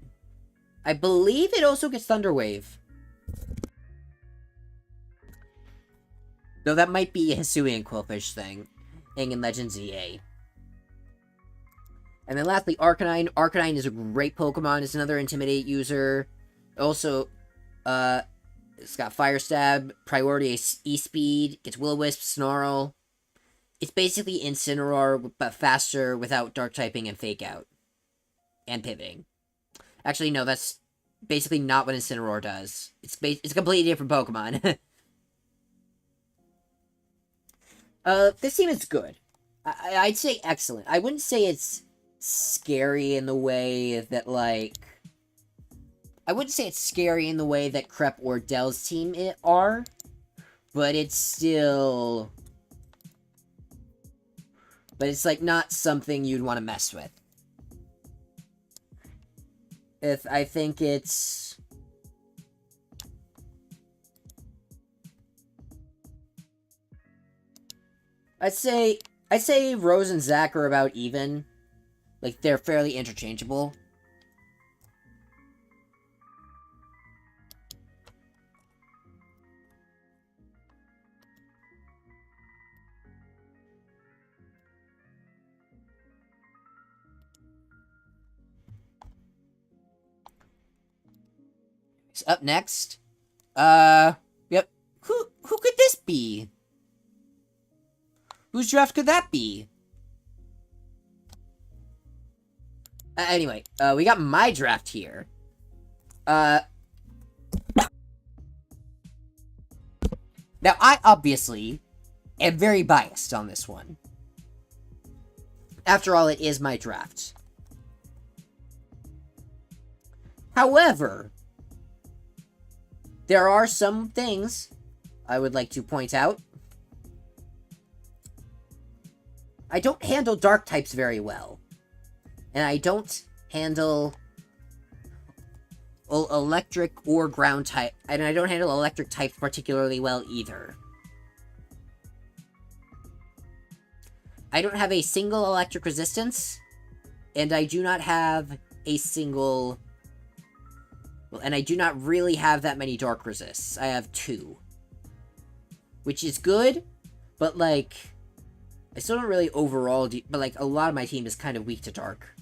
[SPEAKER 1] I believe it also gets Thunder Wave. Though that might be a Hisuian Quillfish thing in Legends EA. And then lastly, Arcanine. Arcanine is a great Pokemon. It's another Intimidate user. Also, it's got Fire Stab, Priority E-Speed, gets Will-O-Wisp, Snarl. It's basically Incineroar, but faster without Dark typing and Fake Out. And pivoting. Actually, no, that's basically not what Incineroar does. It's a completely different Pokemon. This team is good. I'd say excellent. I wouldn't say it's scary in the way that, like... I wouldn't say it's scary in the way that Crep or Dell's team are, but it's still... But it's, like, not something you'd want to mess with. I think it's... I'd say Rose and Zack are about even. Like, they're fairly interchangeable. Up next, yep. Who could this be? Whose draft could that be? Anyway, we got my draft here. Now I obviously am very biased on this one. After all, it is my draft. However, there are some things I would like to point out. I don't handle dark types very well. And I don't handle electric or ground type. And I don't handle electric types particularly well either. I don't have a single electric resistance. And I do not have a single... Well, and I do not really have that many dark resists. I have 2. Which is good, but, like... I still don't really overall but, like, a lot of my team is kind of weak to dark.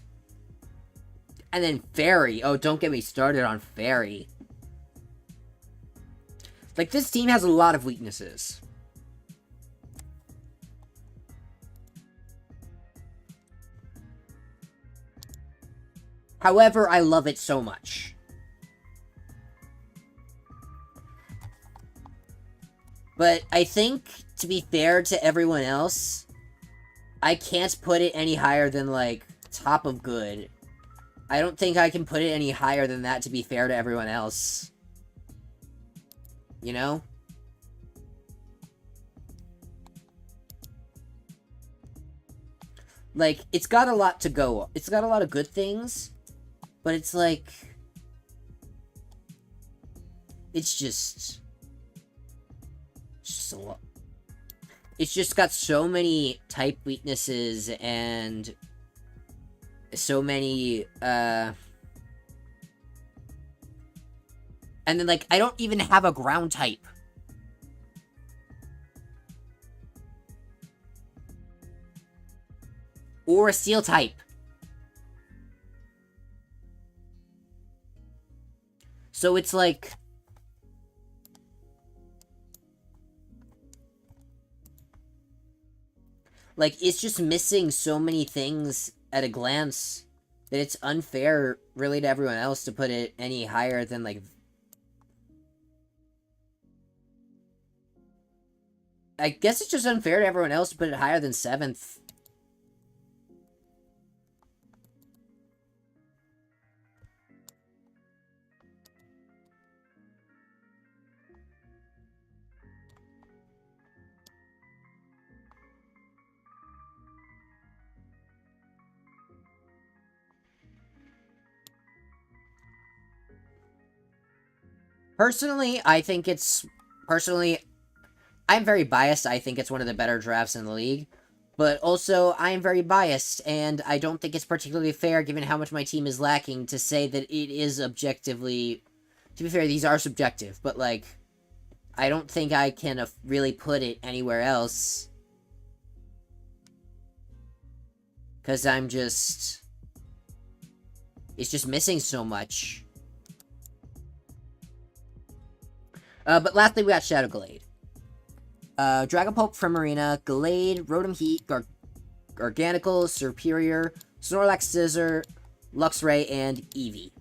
[SPEAKER 1] And then Fairy. Oh, don't get me started on Fairy. Like, this team has a lot of weaknesses. However, I love it so much. But I think, to be fair to everyone else, I can't put it any higher than, like, top of good. I don't think I can put it any higher than that to be fair to everyone else. You know? Like, it's got a lot to go. It's got a lot of good things, but it's like... It's just a lot. It's just got so many type weaknesses and so many, and then, like, I don't even have a ground type. Or a steel type. So it's like... Like, it's just missing so many things at a glance that it's unfair, really, to everyone else to put it any higher than, like... I guess it's just unfair to everyone else to put it higher than 7th. Personally, I'm very biased. I think it's one of the better drafts in the league. But also, I am very biased, and I don't think it's particularly fair, given how much my team is lacking, to say that it is objectively... To be fair, these are subjective, but, like, I don't think I can really put it anywhere else. Because I'm just... It's just missing so much. But lastly, we got Shadow Glade. Dragapult from Marina, Glade, Rotom Heat, Garganical, Superior, Snorlax Scissor, Luxray, and Eevee.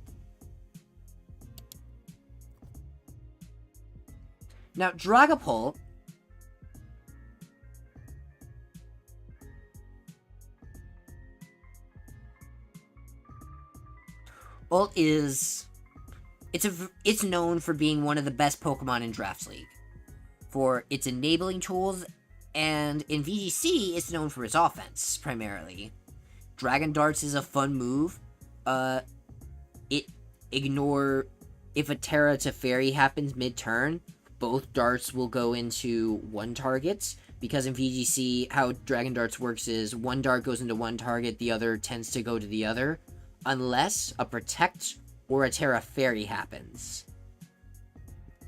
[SPEAKER 1] Now, Dragapult it's known for being one of the best Pokemon in Drafts League, for its enabling tools, and in VGC, it's known for its offense, primarily. Dragon Darts is a fun move. If a Terra to Fairy happens mid-turn, both darts will go into one target, because in VGC, how Dragon Darts works is one dart goes into one target, the other tends to go to the other, unless a Protect or a Terra Fairy happens.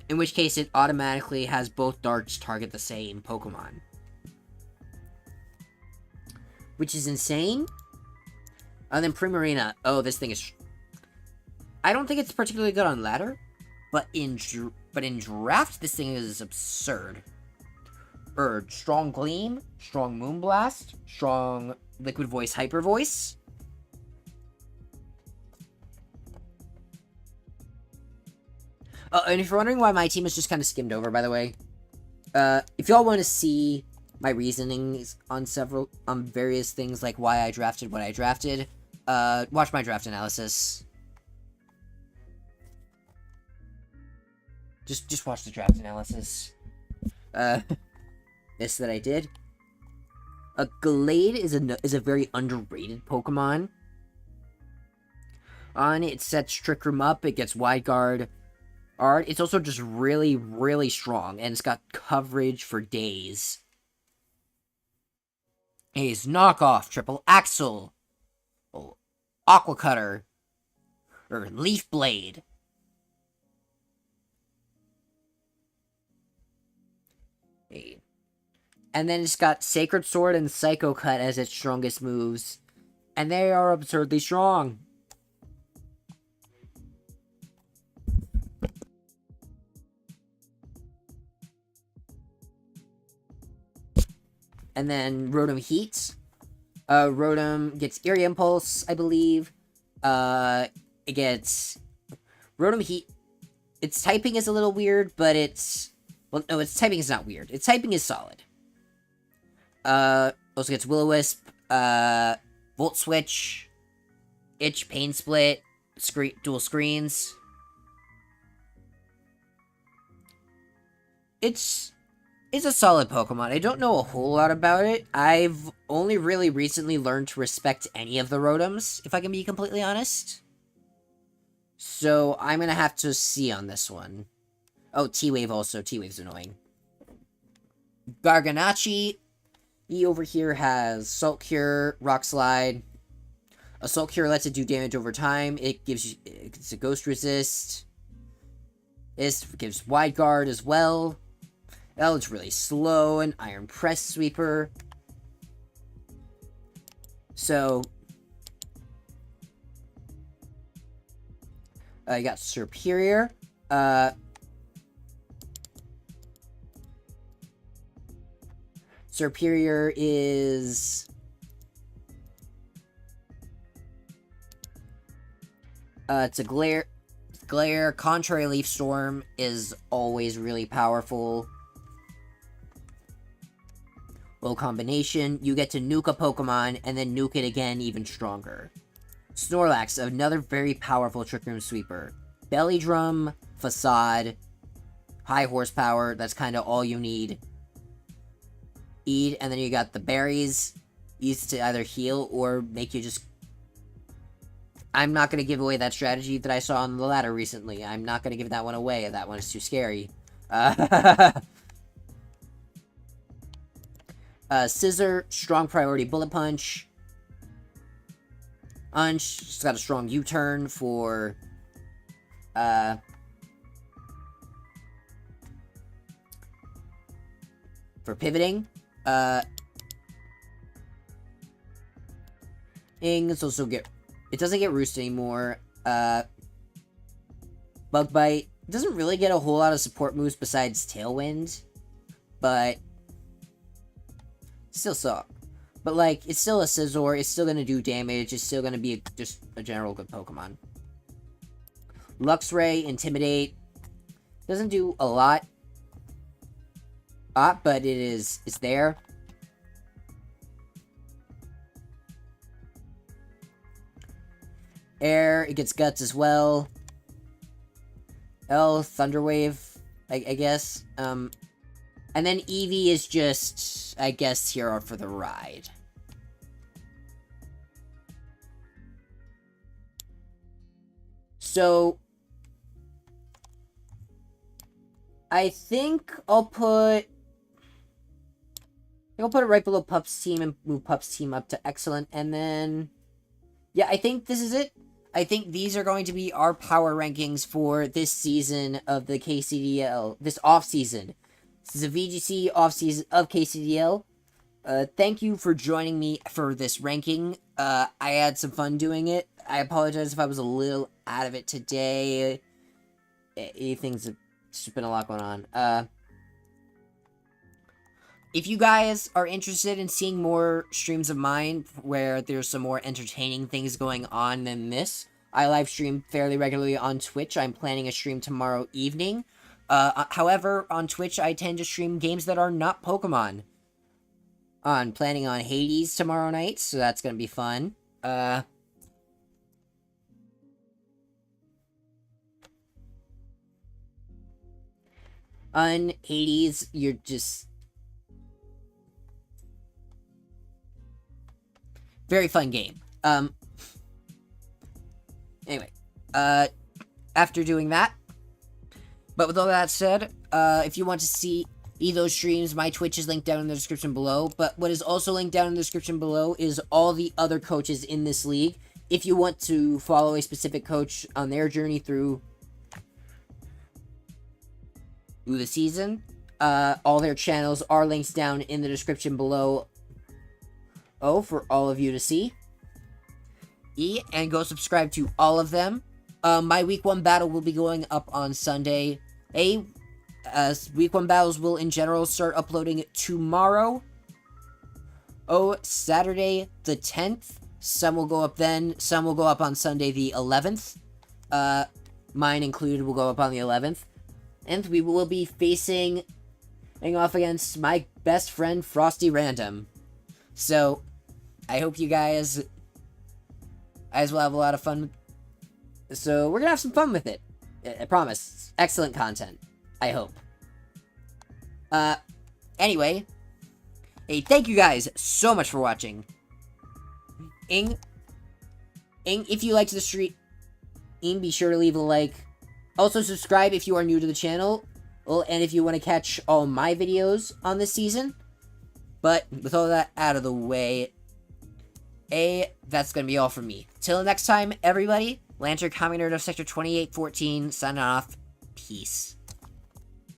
[SPEAKER 1] In which case, it automatically has both darts target the same Pokemon. Which is insane. And then Primarina. Oh, this thing is... I don't think it's particularly good on ladder, but in draft, this thing is absurd. Urge. Strong Gleam, strong Moonblast, strong Liquid Voice, Hyper Voice. And if you're wondering why my team is just kind of skimmed over, by the way, if y'all want to see my reasonings on various things, like why I drafted what I drafted, watch my draft analysis. Just watch the draft analysis. This that I did. A Glade is a very underrated Pokemon. On it sets Trick Room up, it gets Wide Guard. It's also just really, really strong, and it's got coverage for days. Ace Knockoff, Triple Axle, Aqua Cutter, or Leaf Blade. And then it's got Sacred Sword and Psycho Cut as its strongest moves, and they are absurdly strong. And then Rotom Heat. Rotom gets Eerie Impulse, I believe. It gets... Rotom Heat... Its typing is a little weird, but it's... Well, no, its typing is not weird. Its typing is solid. Also gets Will-O-Wisp, Volt Switch, Itch, Pain Split, Dual Screens. It's a solid Pokemon. I don't know a whole lot about it. I've only really recently learned to respect any of the Rotoms, if I can be completely honest. So, I'm gonna have to see on this one. Oh, T-Wave also. T-Wave's annoying. Garganachi. He over here has Salt Cure, Rock Slide. Assault Cure lets it do damage over time. It's a Ghost Resist. This gives Wide Guard as well. Oh, it's really slow. An Iron Press Sweeper. So, you got Superior. Superior is... it's a Glare. Contrary Leaf Storm is always really powerful. Low combination. You get to nuke a Pokemon, and then nuke it again even stronger. Snorlax, another very powerful Trick Room Sweeper. Belly Drum, Facade, high horsepower, that's kind of all you need. Eat, and then you got the berries, used to either heal or make you just I'm not gonna give away that strategy that I saw on the ladder recently. I'm not gonna give that one away. That one is too scary. Scissor, strong priority bullet punch. Unch, it's got a strong U-turn for pivoting. Ing, it's also it doesn't get roost anymore. Bug bite doesn't really get a whole lot of support moves besides tailwind, but still suck. But like, it's still a Scizor, it's still gonna do damage, it's still gonna be just a general good Pokemon. Luxray, Intimidate, doesn't do a lot, but it's there. Air, it gets Guts as well. L, Thunderwave, I guess. And then Eevee is just, I guess, here for the ride. So, I think I'll put it right below Pup's team and move Pup's team up to excellent, and then, yeah, I think this is it. I think these are going to be our power rankings for this season of the KCDL, this off-season. This is a VGC off-season of KCDL. Thank you for joining me for this ranking. I had some fun doing it. I apologize if I was a little out of it today. Things just been a lot going on. If you guys are interested in seeing more streams of mine where there's some more entertaining things going on than this, I live stream fairly regularly on Twitch. I'm planning a stream tomorrow evening. However, on Twitch, I tend to stream games that are not Pokemon. I'm planning on Hades tomorrow night, so that's gonna be fun. On Hades, you're just... very fun game. Anyway, after doing that, but with all that said, if you want to see those streams, my Twitch is linked down in the description below, but what is also linked down in the description below is all the other coaches in this league. If you want to follow a specific coach on their journey through the season, all their channels are linked down in the description below. For all of you to see. And go subscribe to all of them. My week 1 battle will be going up on Sunday. Week 1 battles will in general start uploading tomorrow. Saturday the 10th. Some will go up then. Some will go up on Sunday the 11th. Mine included will go up on the 11th. And we will be facing off against my best friend Frosty Random. So, I hope you guys will have a lot of fun. So, we're gonna have some fun with it. I promise. Excellent content. I hope. Anyway. Hey, thank you guys so much for watching. If you liked the stream, be sure to leave a like. Also, subscribe if you are new to the channel. Well, and if you want to catch all my videos on this season. But, with all that out of the way, that's gonna be all from me. Till next time, everybody, Lantern Commie Nerd of Sector 2814, signing off. Peace.